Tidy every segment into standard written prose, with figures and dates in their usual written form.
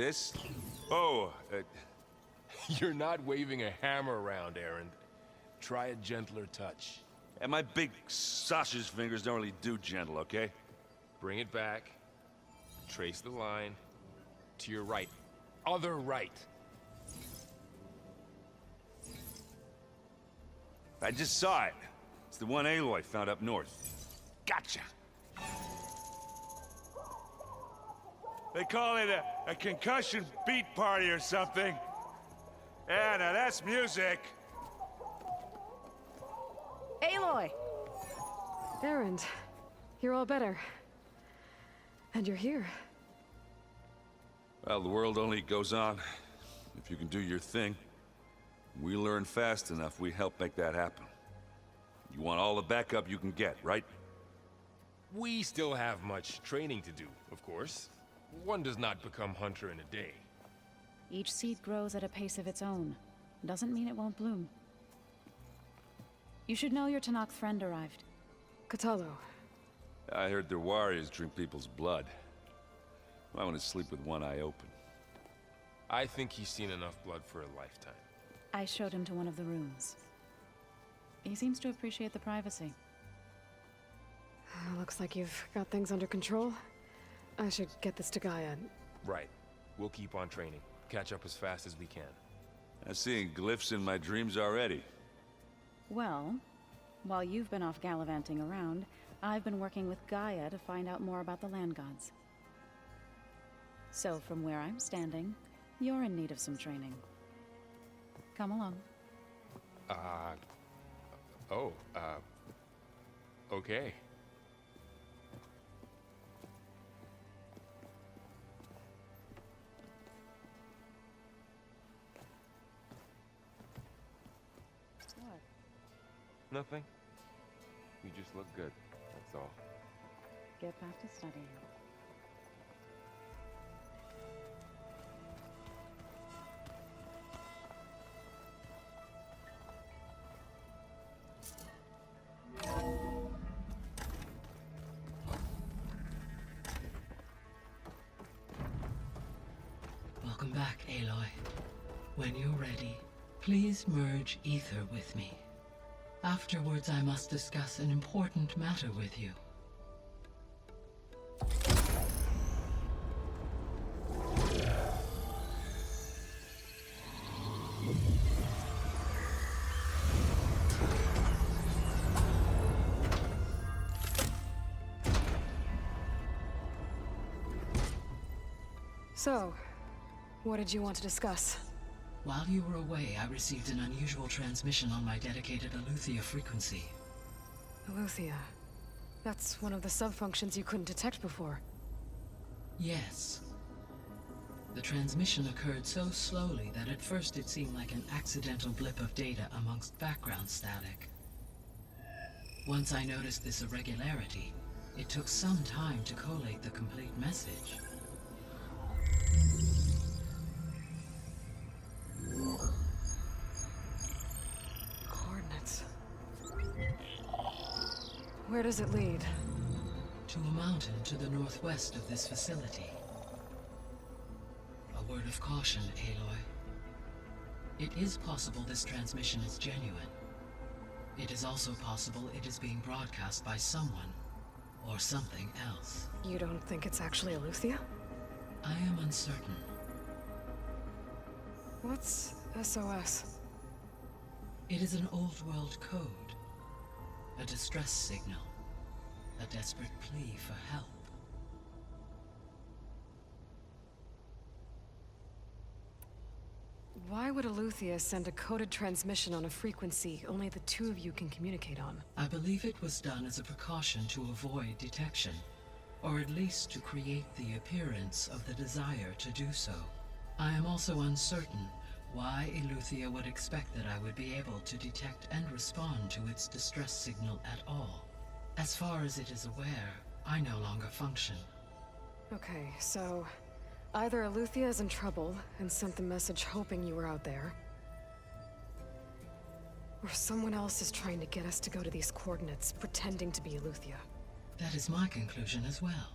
this? Oh, You're not waving a hammer around, Erend. Try a gentler touch. and my big sausage fingers don't really do gentle, okay? Bring it back. Trace the line. To your right. Other right. I just saw it. It's the one Aloy found up north. Gotcha! They call it a concussion beat party or something. Yeah, now that's music. Aloy! Erend, you're all better. And you're here. Well, the world only goes on if you can do your thing. We learn fast enough, we help make that happen. You want all the backup you can get, right? We still have much training to do, of course. One does not become hunter in a day. Each seed grows at a pace of its own. Doesn't mean it won't bloom. You should know your Tanakh friend arrived. Katalo. I heard their warriors drink people's blood. I want to sleep with one eye open. I think he's seen enough blood for a lifetime. I showed him to one of the rooms. He seems to appreciate the privacy. Looks like you've got things under control. I should get this to Gaia. Right. We'll keep on training. Catch up as fast as we can. I'm seeing glyphs in my dreams already. Well, while you've been off gallivanting around, I've been working with Gaia to find out more about the land gods. So from where I'm standing, you're in need of some training. Come along. Okay. What? Nothing. You just look good, that's all. Get back to studying. Welcome back, Aloy. When you're ready, please merge Aether with me. Afterwards, I must discuss an important matter with you. So, what did you want to discuss? While you were away, I received an unusual transmission on my dedicated AETHER frequency. AETHER. That's one of the sub-functions you couldn't detect before. Yes. The transmission occurred so slowly that at first it seemed like an accidental blip of data amongst background static. Once I noticed this irregularity, it took some time to collate the complete message. Coordinates. Where does it lead? To a mountain to the northwest of this facility. A word of caution, Aloy. It is possible this transmission is genuine. It is also possible it is being broadcast by someone or something else. You don't think it's actually AETHER? I am uncertain. What's SOS? It is an old world code. A distress signal. A desperate plea for help. Why would AETHER send a coded transmission on a frequency only the two of you can communicate on? I believe it was done as a precaution to avoid detection, or at least to create the appearance of the desire to do so. I am also uncertain why AETHER would expect that I would be able to detect and respond to its distress signal at all. As far as it is aware, I no longer function. Okay, so either AETHER is in trouble and sent the message hoping you were out there, or someone else is trying to get us to go to these coordinates, pretending to be AETHER. That is my conclusion as well.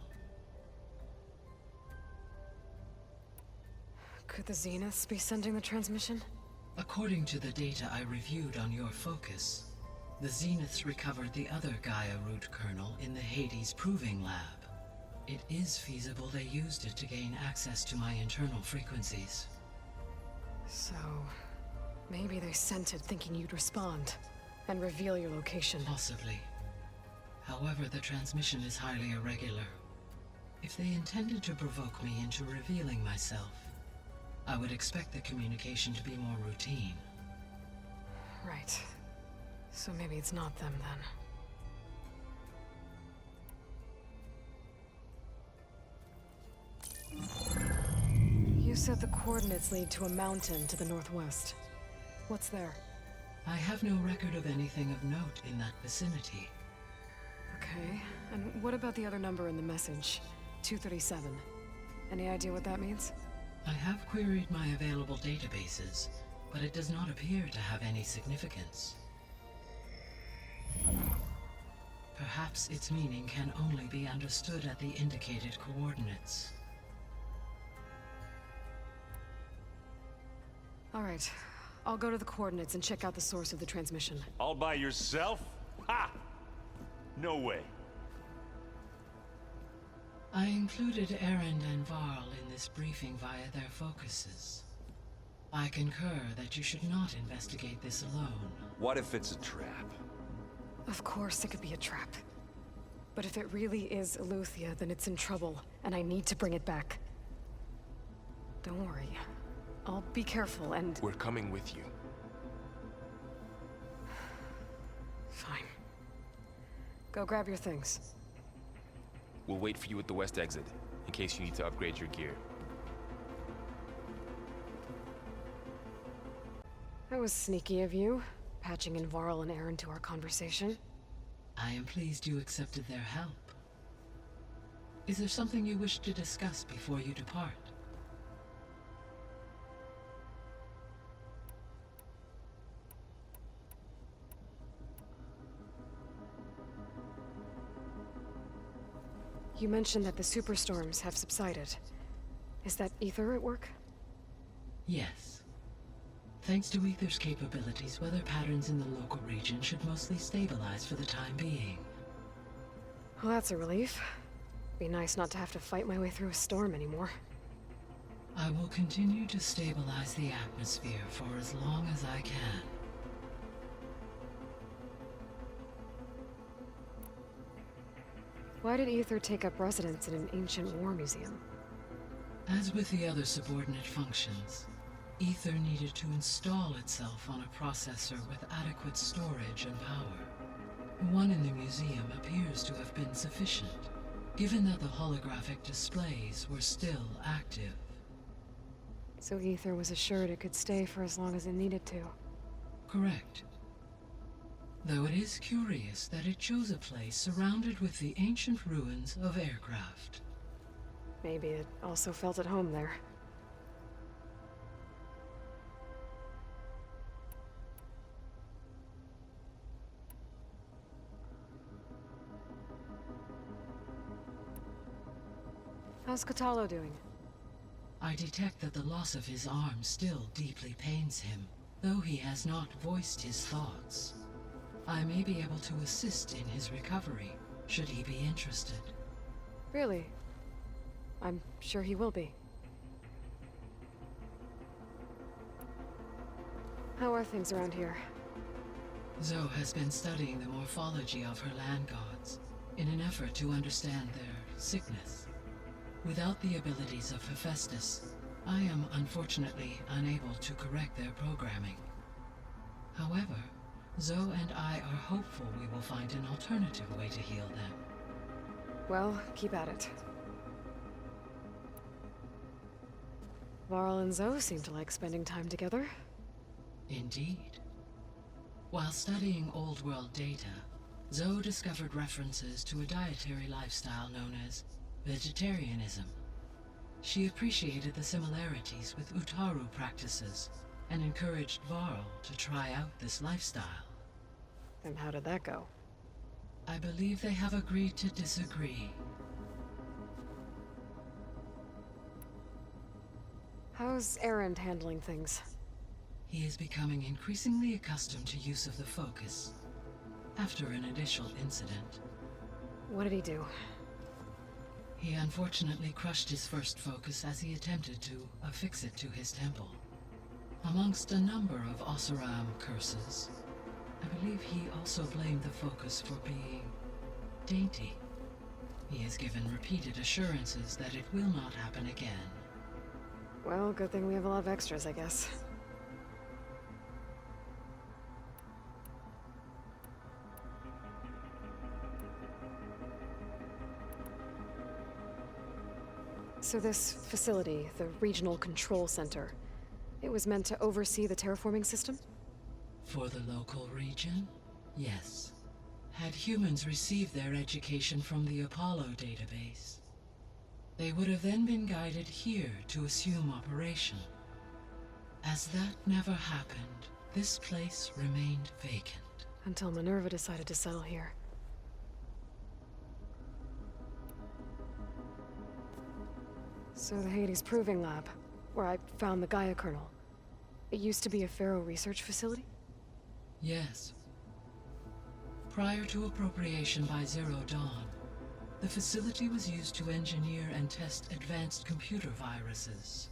Could the Zeniths be sending the transmission? According to the data I reviewed on your focus, the Zeniths recovered the other Gaia root kernel in the Hades Proving Lab. It is feasible they used it to gain access to my internal frequencies. So, maybe they sent it thinking you'd respond and reveal your location. Possibly. However, the transmission is highly irregular. If they intended to provoke me into revealing myself, I would expect the communication to be more routine. Right. So maybe it's not them then. You said the coordinates lead to a mountain to the northwest. What's there? I have no record of anything of note in that vicinity. Okay, and what about the other number in the message? 237. Any idea what that means? I have queried my available databases, but it does not appear to have any significance. Perhaps its meaning can only be understood at the indicated coordinates. All right, I'll go to the coordinates and check out the source of the transmission. All by yourself? Ha! No way. I included Erend and Varl in this briefing via their focuses. I concur that you should not investigate this alone. What if it's a trap? Of course it could be a trap. But if it really is Eleuthia, then it's in trouble, and I need to bring it back. Don't worry. I'll be careful and... We're coming with you. Fine. Go grab your things. We'll wait for you at the west exit, in case you need to upgrade your gear. That was sneaky of you, patching in Varl and Aaron to our conversation. I am pleased you accepted their help. Is there something you wish to discuss before you depart? You mentioned that the superstorms have subsided. Is that Aether at work? Yes. Thanks to Aether's capabilities, weather patterns in the local region should mostly stabilize for the time being. Well, that's a relief. Be nice not to have to fight my way through a storm anymore. I will continue to stabilize the atmosphere for as long as I can. Why did Aether take up residence in an ancient war museum? As with the other subordinate functions, Aether needed to install itself on a processor with adequate storage and power. One in the museum appears to have been sufficient, given that the holographic displays were still active. So Aether was assured it could stay for as long as it needed to. Correct. Though it is curious that it chose a place surrounded with the ancient ruins of aircraft. Maybe it also felt at home there. How's Katalo doing? I detect that the loss of his arm still deeply pains him, though he has not voiced his thoughts. I may be able to assist in his recovery, should he be interested. Really? I'm sure he will be. How are things around here? Zoe has been studying the morphology of her land gods, in an effort to understand their sickness. Without the abilities of Hephaestus, I am unfortunately unable to correct their programming. However, Zoe and I are hopeful we will find an alternative way to heal them. Well, keep at it. Varl and Zoe seem to like spending time together. Indeed. While studying Old World data, Zoe discovered references to a dietary lifestyle known as vegetarianism. She appreciated the similarities with Utaru practices and encouraged Varl to try out this lifestyle. And how did that go? I believe they have agreed to disagree. How's Erend handling things? He is becoming increasingly accustomed to use of the focus after an initial incident. What did he do? He unfortunately crushed his first focus as he attempted to affix it to his temple. Amongst a number of Oseram curses, I believe he also blamed the focus for being dainty. He has given repeated assurances that it will not happen again. Well, good thing we have a lot of extras, I guess. So this facility, the Regional Control Center, it was meant to oversee the terraforming system? For the local region, yes. Had humans received their education from the Apollo database, they would have then been guided here to assume operation. As that never happened, this place remained vacant. Until Minerva decided to settle here. So the Hades Proving Lab, where I found the Gaia kernel, it used to be a Pharaoh research facility? Yes. Prior to appropriation by Zero Dawn, the facility was used to engineer and test advanced computer viruses.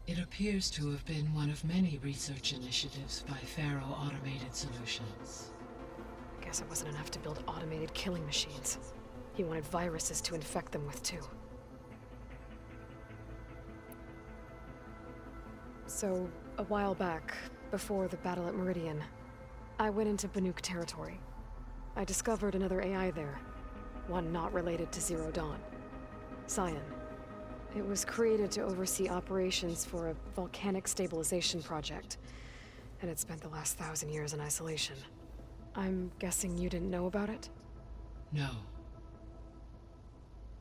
It appears to have been one of many research initiatives by Pharaoh Automated Solutions. I guess it wasn't enough to build automated killing machines. He wanted viruses to infect them with too. So, a while back, before the battle at Meridian, I went into Banuk territory. I discovered another AI there, one not related to Zero Dawn. Cyan. It was created to oversee operations for a volcanic stabilization project, and it spent the last 1,000 years in isolation. I'm guessing you didn't know about it? No.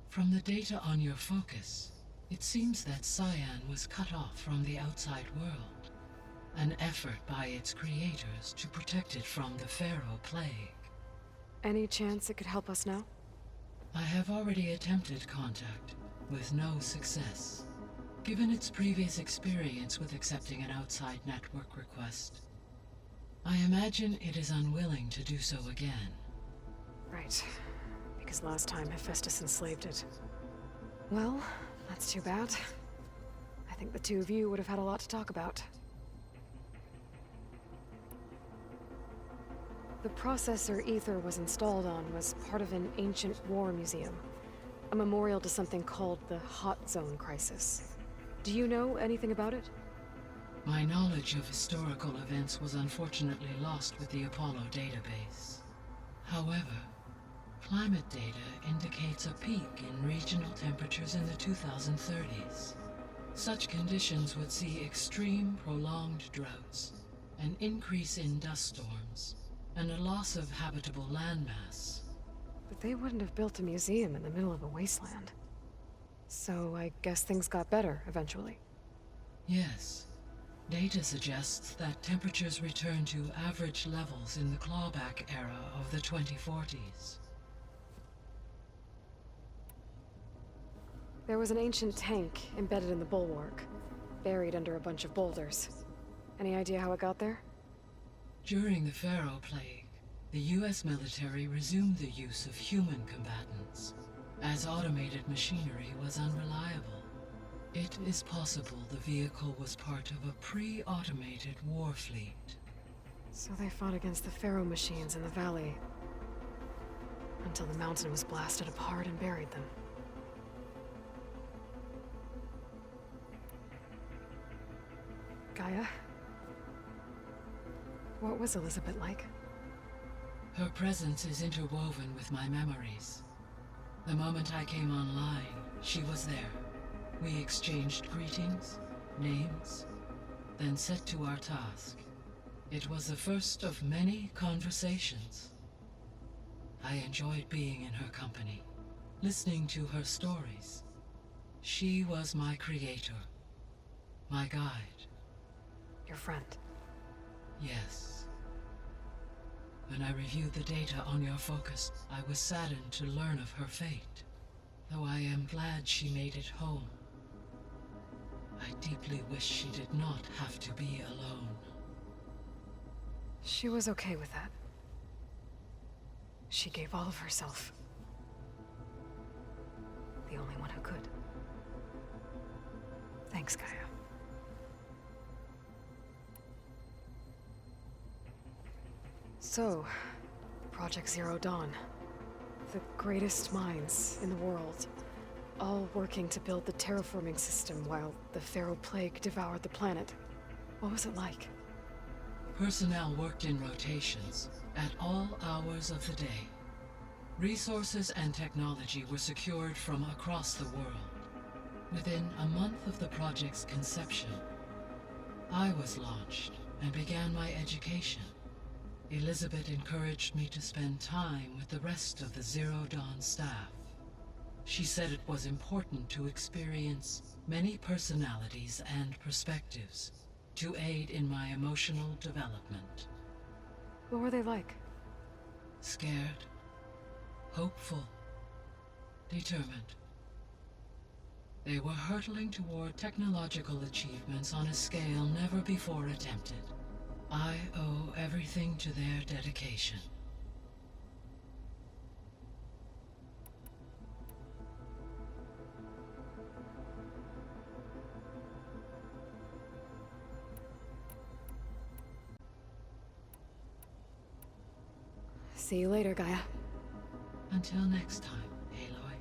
From the data on your focus, it seems that Cyan was cut off from the outside world. An effort by its creators to protect it from the Pharaoh plague. Any chance it could help us now? I have already attempted contact, with no success. Given its previous experience with accepting an outside network request, I imagine it is unwilling to do so again. Right. Because last time Hephaestus enslaved it. Well, that's too bad. I think the two of you would have had a lot to talk about. The processor AETHER was installed on was part of an ancient war museum. A memorial to something called the Hot Zone Crisis. Do you know anything about it? My knowledge of historical events was unfortunately lost with the Apollo database. However, climate data indicates a peak in regional temperatures in the 2030s. Such conditions would see extreme, prolonged droughts, an increase in dust storms, and a loss of habitable landmass. But they wouldn't have built a museum in the middle of a wasteland. So I guess things got better eventually. Yes. Data suggests that temperatures return to average levels in the clawback era of the 2040s. There was an ancient tank embedded in the bulwark, buried under a bunch of boulders. Any idea how it got there? During the Pharaoh plague, the US military resumed the use of human combatants, as automated machinery was unreliable. It is possible the vehicle was part of a pre-automated war fleet. So they fought against the Pharaoh machines in the valley, until the mountain was blasted apart and buried them. Gaia? What was Elizabeth like? Her presence is interwoven with my memories. The moment I came online, she was there. We exchanged greetings, names, then set to our task. It was the first of many conversations. I enjoyed being in her company, listening to her stories. She was my creator, my guide. Your friend. Yes. When I reviewed the data on your focus, I was saddened to learn of her fate, though I am glad she made it home. I deeply wish she did not have to be alone. She was okay with that. She gave all of herself. The only one who could. Thanks, Gaia. So, Project Zero Dawn. The greatest minds in the world. All working to build the terraforming system while the Pharaoh Plague devoured the planet. What was it like? Personnel worked in rotations at all hours of the day. Resources and technology were secured from across the world. Within a month of the project's conception, I was launched and began my education. Elizabeth encouraged me to spend time with the rest of the Zero Dawn staff. She said it was important to experience many personalities and perspectives to aid in my emotional development. What were they like? Scared, hopeful, determined. They were hurtling toward technological achievements on a scale never before attempted. I owe everything to their dedication. See you later, Gaia. Until next time, Aloy.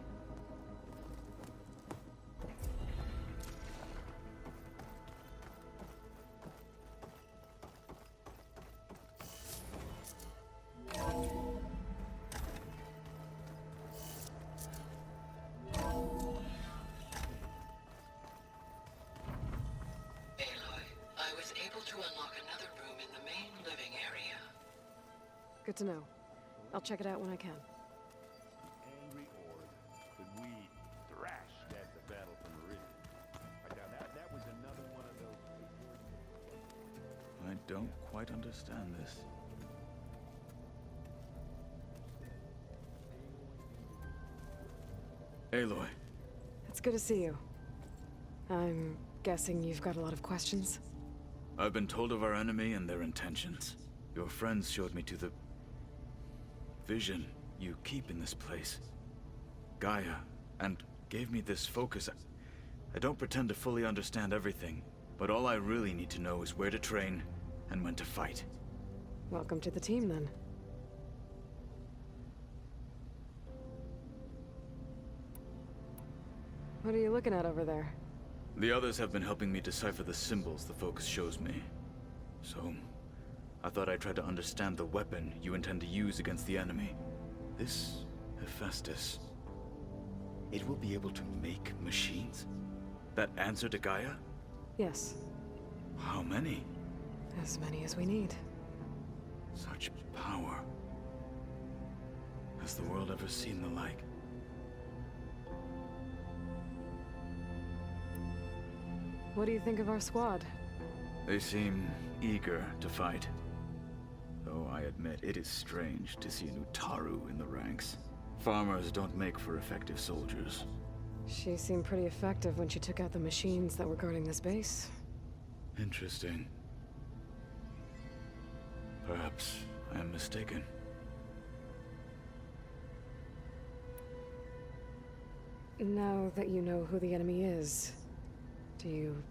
Aloy, I was able to unlock another room in the main living area. Good to know. I'll check it out when I can. Angry Ord that we thrashed at the battle for Meridian. That was another one of those. I don't quite understand this. Aloy, It's good to see you. I'm guessing you've got a lot of questions? I've been told of our enemy and their intentions. Your friends showed me to the vision you keep in this place, Gaia, and gave me this focus. I don't pretend to fully understand everything, but all I really need to know is where to train and when to fight. Welcome to the team, then. What are you looking at over there? The others have been helping me decipher the symbols the focus shows me. So, I thought I'd try to understand the weapon you intend to use against the enemy. This Hephaestus, it will be able to make machines? That answer to Gaia? Yes, How many? as many as we need. Such power. Has the world ever seen the like? What do you think of our squad? They seem eager to fight. Though I admit it is strange to see an Utaru in the ranks. Farmers don't make for effective soldiers. She seemed pretty effective when she took out the machines that were guarding this base. Interesting. Perhaps I am mistaken. Now that you know who the enemy is, do you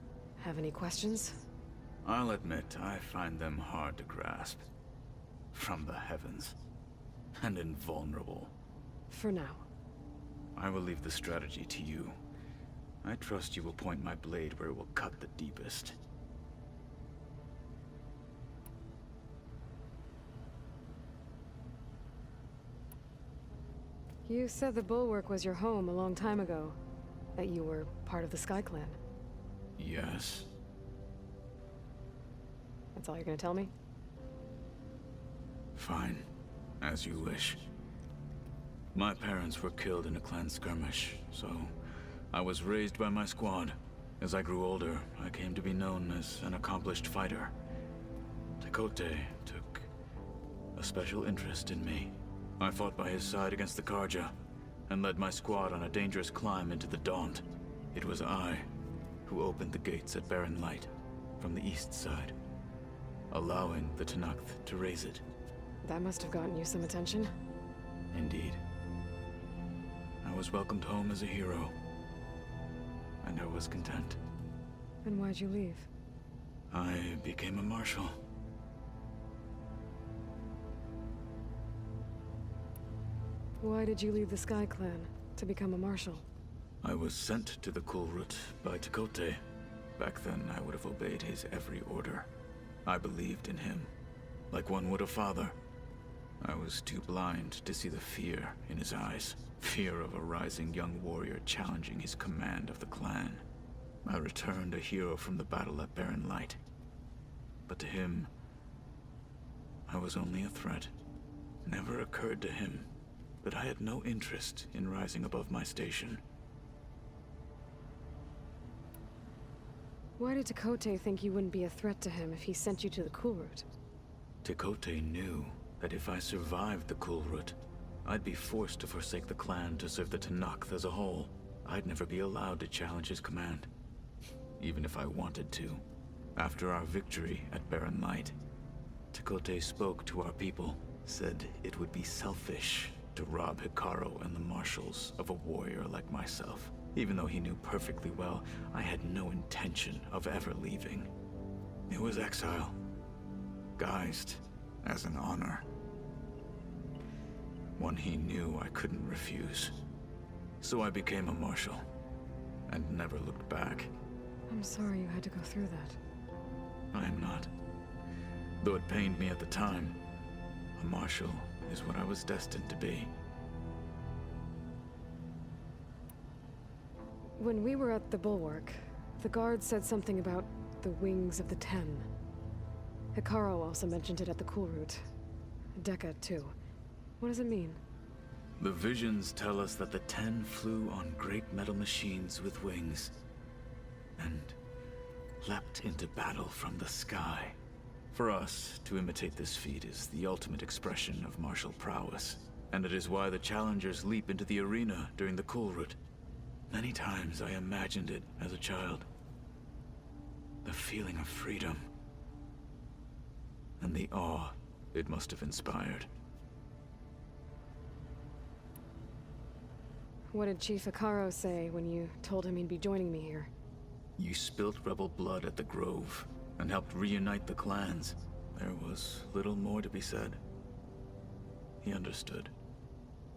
have any questions? I'll admit I find them hard to grasp. From the heavens. And invulnerable. For now. I will leave the strategy to you. I trust you will point my blade where it will cut the deepest. You said the Bulwark was your home a long time ago. That you were part of the Sky Clan. Yes. That's all you're gonna tell me? Fine. As you wish. My parents were killed in a clan skirmish, so I was raised by my squad. As I grew older, I came to be known as an accomplished fighter. Tekote took a special interest in me. I fought by his side against the Karja, and led my squad on a dangerous climb into the Daunt. It was I who opened the gates at Barren Light from the east side, allowing the Tenakth to raise it. That must have gotten you some attention. Indeed. I was welcomed home as a hero, and I was content. And why'd you leave? I became a marshal. Why did you leave the Sky Clan to become a marshal? I was sent to the Kulrut by Tekote. Back then, I would have obeyed his every order. I believed in him, like one would a father. I was too blind to see the fear in his eyes. Fear of a rising young warrior challenging his command of the clan. I returned a hero from the battle at Barren Light. But to him, I was only a threat. Never occurred to him that I had no interest in rising above my station. Why did Tekote think you wouldn't be a threat to him if he sent you to the Kulrut? Tekote knew that if I survived the Kulrut, I'd be forced to forsake the clan to serve the Tenakth as a whole. I'd never be allowed to challenge his command, even if I wanted to. After our victory at Barren Light, Tekote spoke to our people, said it would be selfish to rob Hikaru and the marshals of a warrior like myself. Even though he knew perfectly well I had no intention of ever leaving. It was exile, guised as an honor. One he knew I couldn't refuse. So I became a marshal, and never looked back. I'm sorry you had to go through that. I am not. Though it pained me at the time, a marshal is what I was destined to be. When we were at the Bulwark, the guard said something about the Wings of the Ten. Hikaru also mentioned it at the Kulrut. Dekka, too. What does it mean? The visions tell us that the Ten flew on great metal machines with wings, and leapt into battle from the sky. For us, to imitate this feat is the ultimate expression of martial prowess, and it is why the challengers leap into the arena during the Kulrut. Many times I imagined it as a child. The feeling of freedom, and the awe it must have inspired. What did Chief Hikaru say when you told him he'd be joining me here? You spilt rebel blood at the Grove, and helped reunite the clans. There was little more to be said. He understood.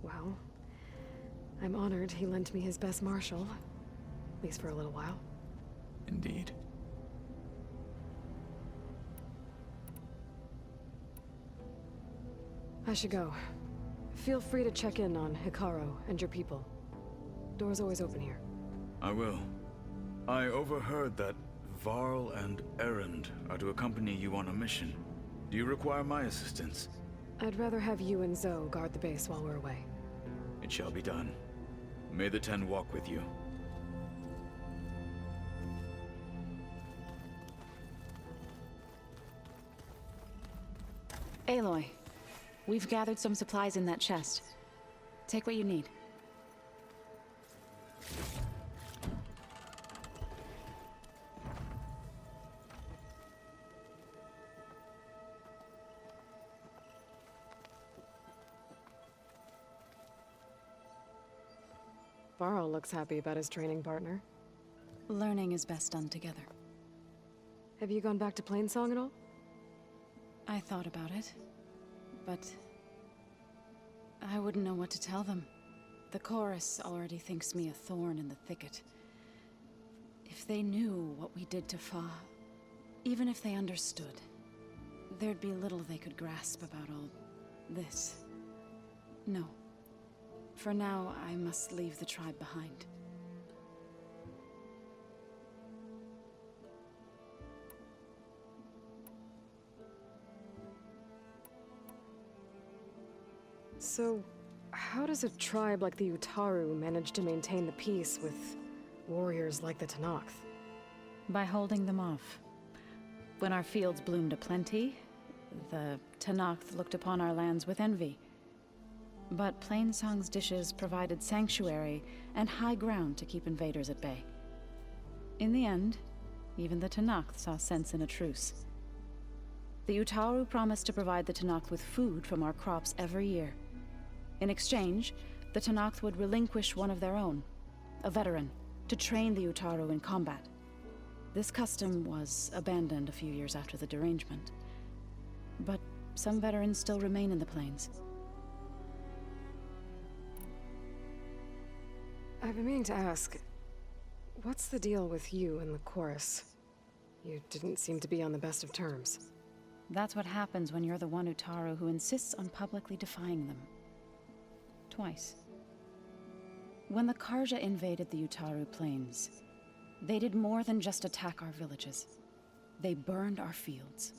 Well, I'm honored he lent me his best marshal. At least for a little while. Indeed. I should go. Feel free to check in on Hikaru and your people. Door's always open here. I will. I overheard that Varl and Erend are to accompany you on a mission. Do you require my assistance? I'd rather have you and Zoe guard the base while we're away. It shall be done. May the Ten walk with you. Aloy, we've gathered some supplies in that chest. Take what you need. Varl looks happy about his training partner. Learning is best done together. Have you gone back to Plainsong at all? I thought about it, but I wouldn't know what to tell them. The chorus already thinks me a thorn in the thicket. If they knew what we did to Fa, even if they understood, there'd be little they could grasp about all this. No. For now, I must leave the tribe behind. So, how does a tribe like the Utaru manage to maintain the peace with warriors like the Tenakth? By holding them off. When our fields bloomed aplenty, the Tenakth looked upon our lands with envy. But Plainsong's dishes provided sanctuary and high ground to keep invaders at bay. In the end, even the Tenakth saw sense in a truce. The Utaru promised to provide the Tenakth with food from our crops every year. In exchange, the Tenakth would relinquish one of their own, a veteran, to train the Utaru in combat. This custom was abandoned a few years after the derangement, but some veterans still remain in the plains. I've been meaning to ask, what's the deal with you and the chorus? You didn't seem to be on the best of terms. That's what happens when you're the one Utaru who insists on publicly defying them. Twice. When the Karja invaded the Utaru plains, they did more than just attack our villages. They burned our fields,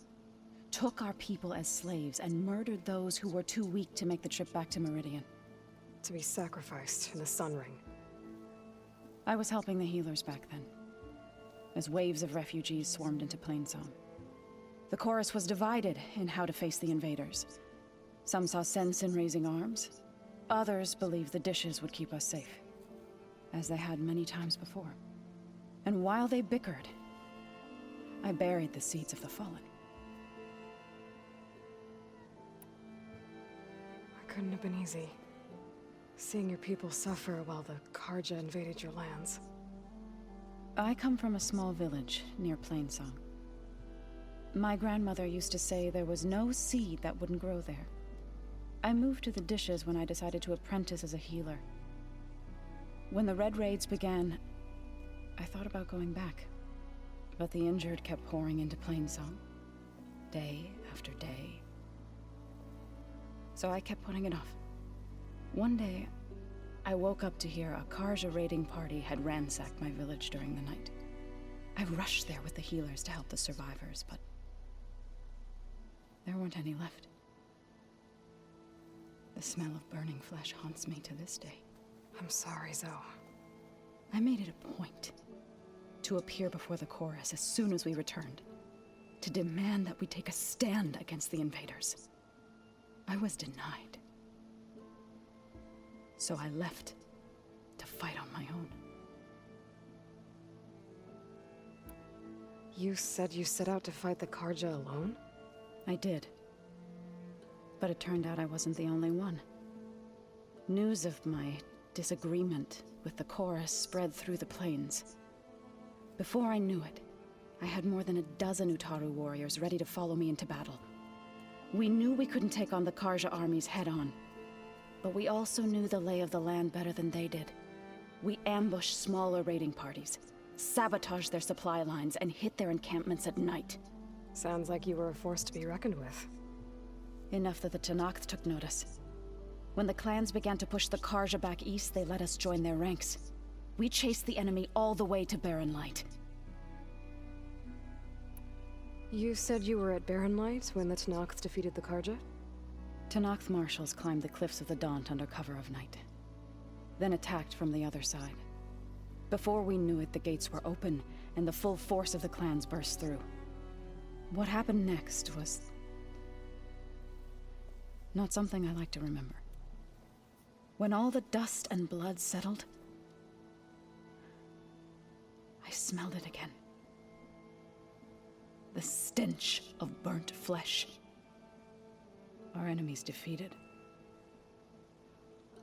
took our people as slaves, and murdered those who were too weak to make the trip back to Meridian. To be sacrificed in the Sun Ring. I was helping the healers back then, as waves of refugees swarmed into Plainsong. The chorus was divided in how to face the invaders. Some saw sense in raising arms. Others believed the dishes would keep us safe, as they had many times before. And while they bickered, I buried the seeds of the fallen. It couldn't have been easy. Seeing your people suffer while the Karja invaded your lands. I come from a small village near Plainsong. My grandmother used to say there was no seed that wouldn't grow there. I moved to the dishes when I decided to apprentice as a healer. When the Red Raids began, I thought about going back. But the injured kept pouring into Plainsong, day after day. So I kept putting it off. One day, I woke up to hear a Karja raiding party had ransacked my village during the night. I rushed there with the healers to help the survivors, but there weren't any left. The smell of burning flesh haunts me to this day. I'm sorry, Zoe. I made it a point to appear before the chorus as soon as we returned, to demand that we take a stand against the invaders. I was denied. So I left to fight on my own. You said you set out to fight the Karja alone? I did. But it turned out I wasn't the only one. News of my disagreement with the chorus spread through the plains. Before I knew it, I had more than a dozen Utaru warriors ready to follow me into battle. We knew we couldn't take on the Karja armies head-on, but we also knew the lay of the land better than they did. We ambushed smaller raiding parties, sabotaged their supply lines, and hit their encampments at night. Sounds like you were a force to be reckoned with. Enough that the Tenakth took notice. When the clans began to push the Karja back east, they let us join their ranks. We chased the enemy all the way to Barren Light. You said you were at Barren Light when the Tenakth defeated the Karja? Tenakth marshals climbed the cliffs of the Daunt under cover of night, then attacked from the other side. Before we knew it, the gates were open, and the full force of the clans burst through. What happened next was not something I like to remember. When all the dust and blood settled, I smelled it again. The stench of burnt flesh. Our enemies defeated.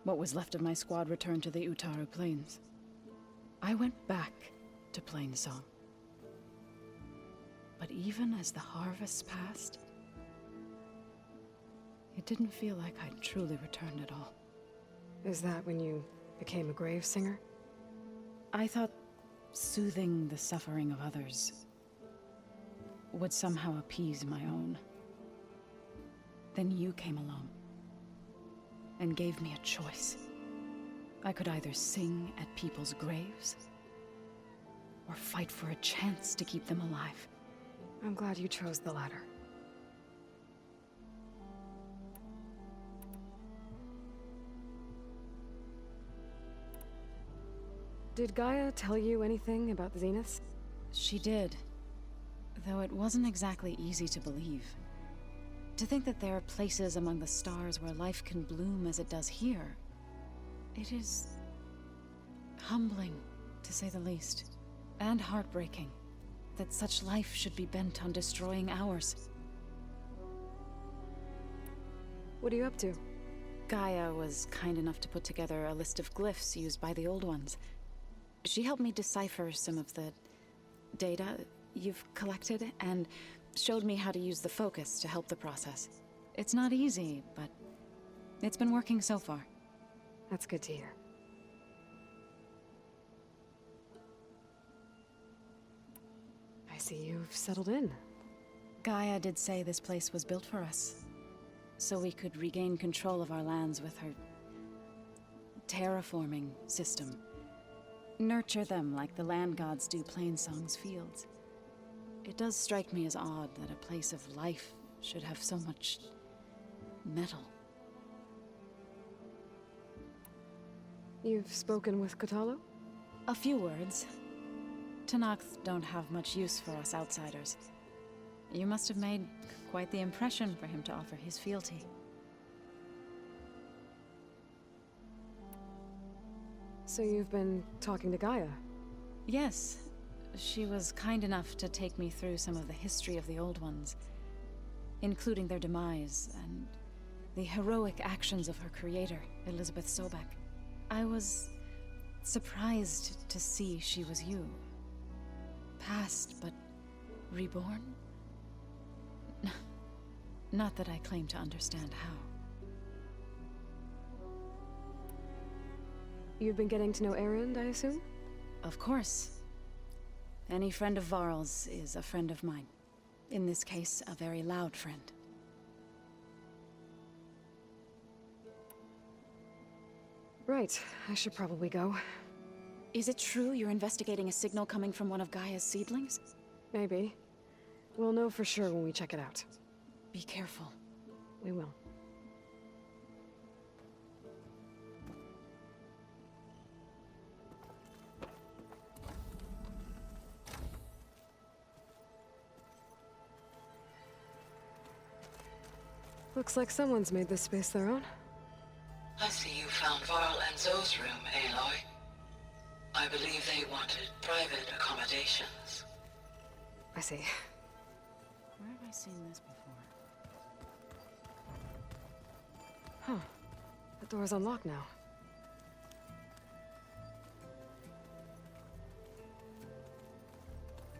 What was left of my squad returned to the Utaru Plains. I went back to Plainsong. But even as the harvests passed, it didn't feel like I'd truly returned at all. Is that when you became a grave singer? I thought soothing the suffering of others would somehow appease my own. Then you came along and gave me a choice. I could either sing at people's graves or fight for a chance to keep them alive. I'm glad you chose the latter. Did Gaia tell you anything about the Zeniths? She did, though it wasn't exactly easy to believe. To think that there are places among the stars where life can bloom as it does here, it is humbling, to say the least. And heartbreaking. That such life should be bent on destroying ours. What are you up to? Gaia was kind enough to put together a list of glyphs used by the Old Ones. She helped me decipher some of the data you've collected, and showed me how to use the focus to help the process. It's not easy, but it's been working so far. That's good to hear. I see you've settled in. Gaia did say this place was built for us, so we could regain control of our lands with her terraforming system. Nurture them like the land gods do Plainsong's fields. It does strike me as odd that a place of life should have so much metal. You've spoken with Kotallo? A few words. Tenakth don't have much use for us outsiders. You must have made quite the impression for him to offer his fealty. So you've been talking to Gaia? Yes. She was kind enough to take me through some of the history of the Old Ones, including their demise and the heroic actions of her creator, Elizabeth Sobek. I was surprised to see she was you. Past, but reborn? Not that I claim to understand how. You've been getting to know Erend, I assume? Of course. Any friend of Varl's is a friend of mine. In this case, a very loud friend. Right, I should probably go. Is it true you're investigating a signal coming from one of Gaia's seedlings? Maybe. We'll know for sure when we check it out. Be careful. We will. Looks like someone's made this space their own. I see you found Varl and Zoe's room, Aloy. I believe they wanted private accommodations. I see. Where have I seen this before? Huh. The door's unlocked now.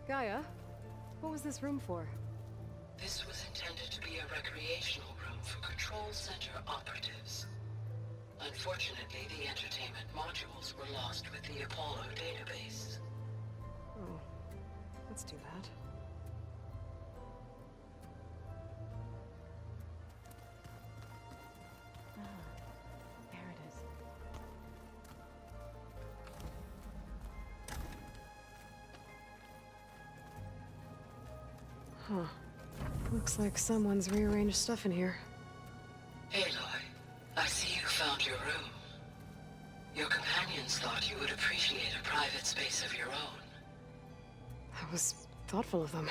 Gaia, what was this room for? This was intended to be a recreational room for Control Center operatives. Unfortunately, the entertainment modules were lost with the Apollo database. Oh, that's too bad. There it is. Huh. Looks like someone's rearranged stuff in here. Aloy, I see you found your room. Your companions thought you would appreciate a private space of your own. That was thoughtful of them.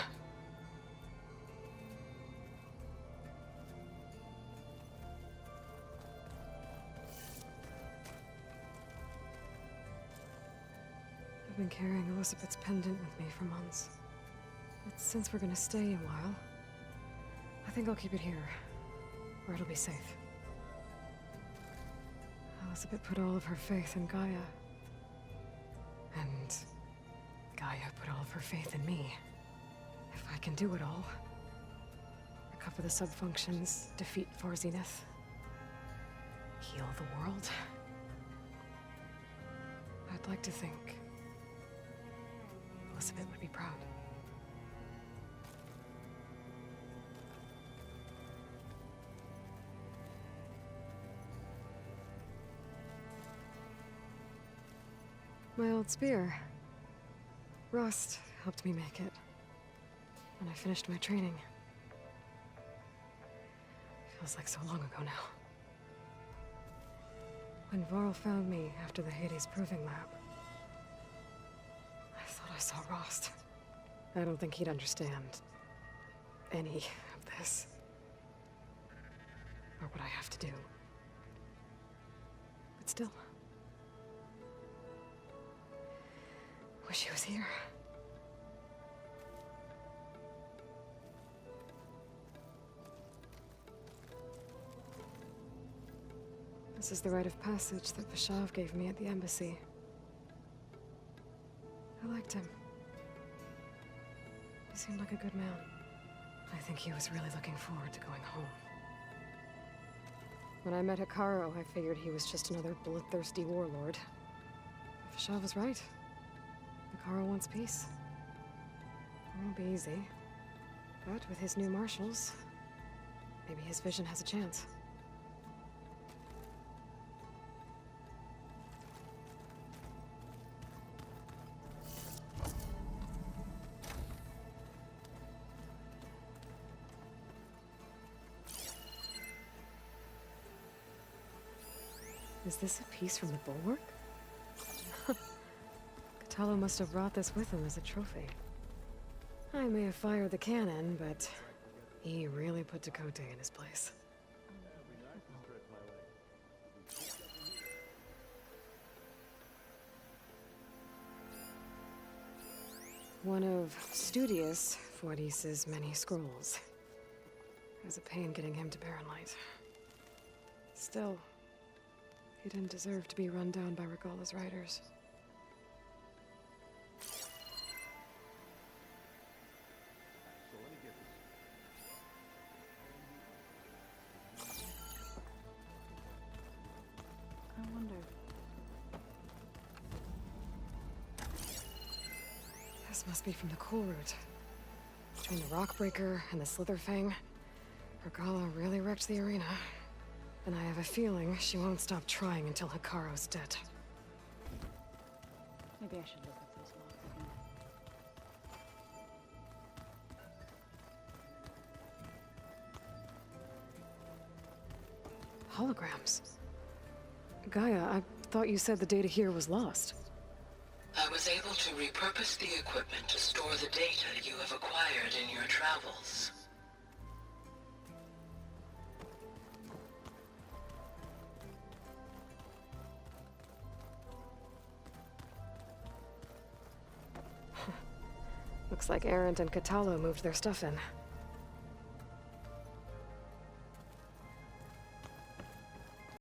I've been carrying Elizabeth's pendant with me for months. But since we're gonna stay a while, I think I'll keep it here, where it'll be safe. Elizabeth put all of her faith in Gaia. And Gaia put all of her faith in me. If I can do it all, recover the subfunctions, defeat Zenith, heal the world, I'd like to think Elizabeth would be proud. My old spear. Rust helped me make it. And I finished my training. Feels like so long ago now. When Varl found me after the Hades Proving Lab, I thought I saw Rost. I don't think he'd understand any of this. Or what I have to do. But still. Wish he was here. This is the rite of passage that Vashav gave me at the embassy. I liked him. He seemed like a good man. I think he was really looking forward to going home. When I met Hikaru, I figured he was just another bloodthirsty warlord. But Vashav was right. Hikaru wants peace. It won't be easy. But with his new marshals, maybe his vision has a chance. Is this a piece from the bulwark? Katalo must have brought this with him as a trophy. I may have fired the cannon, but he really put Dakota in his place. One of Studious Fortis's many scrolls. It was a pain getting him to Barren Light. Still, he didn't deserve to be run down by Regalla's riders. I wonder. This must be from the cool route. Between the Rockbreaker and the Slitherfang, Regalla really wrecked the arena. And I have a feeling she won't stop trying until Hikaru's dead. Maybe I should look up those logs again. Holograms. Gaia, I thought you said the data here was lost. I was able to repurpose the equipment to store the data you have acquired in your travels. Looks like Erend and Katalo moved their stuff in.